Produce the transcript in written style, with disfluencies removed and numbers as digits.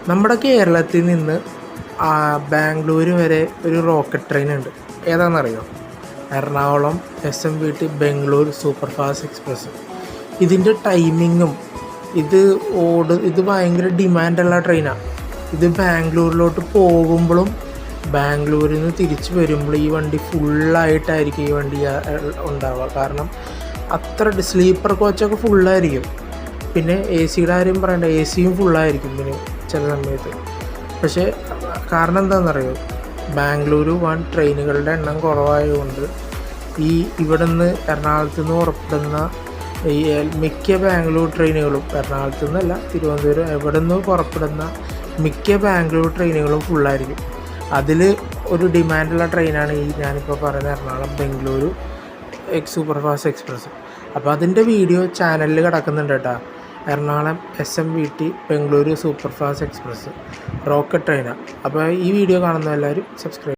നമ്മുടെ കേരളത്തിൽ നിന്ന് ബാംഗ്ലൂർ വരെ ഒരു റോക്കറ്റ് ട്രെയിൻ ഉണ്ട്. ഏതാണെന്നറിയോ? Ernakulam SMVT Bengaluru super fast express. ഇതിൻ്റെ ടൈമിങ്ങും ഇത് ഭയങ്കര ഡിമാൻഡുള്ള ട്രെയിനാണ്. ഇത് ബാംഗ്ലൂരിലോട്ട് പോകുമ്പോഴും ബാംഗ്ലൂരിൽ നിന്ന് തിരിച്ച് വരുമ്പോഴും ഈ വണ്ടി ഫുള്ളായിട്ടായിരിക്കും ഈ വണ്ടി ഉണ്ടാവുക. കാരണം അത്ര സ്ലീപ്പർ കോച്ചൊക്കെ ഫുള്ളായിരിക്കും. പിന്നെ AC-യുടെ കാര്യം പറയണ്ട, AC-യും ഫുള്ളായിരിക്കും പിന്നെ ചില സമയത്ത്. പക്ഷേ കാരണം എന്താണെന്നറിയോ? ബാംഗ്ലൂരു ട്രെയിനുകളുടെ എണ്ണം കുറവായതുകൊണ്ട് ഇവിടെ നിന്ന് എറണാകുളത്തു നിന്ന് പുറപ്പെടുന്ന മിക്ക ബാംഗ്ലൂർ ട്രെയിനുകളും, എറണാകുളത്തു നിന്നല്ല, തിരുവനന്തപുരം എവിടെ നിന്ന് പുറപ്പെടുന്ന മിക്ക ബാംഗ്ലൂർ ട്രെയിനുകളും ഫുള്ളായിരിക്കും. അതിൽ ഒരു ഡിമാൻഡുള്ള ട്രെയിനാണ് ഞാനിപ്പോൾ പറയുന്ന Ernakulam Bengaluru super fast express. അപ്പോൾ അതിൻ്റെ വീഡിയോ ചാനലിൽ കിടക്കുന്നുണ്ട് കേട്ടോ. Ernakulam SMVT Bengaluru super fast express rocket ട്രെയിനാണ്. അപ്പോൾ ഈ വീഡിയോ കാണുന്ന എല്ലാവരും സബ്സ്ക്രൈബ്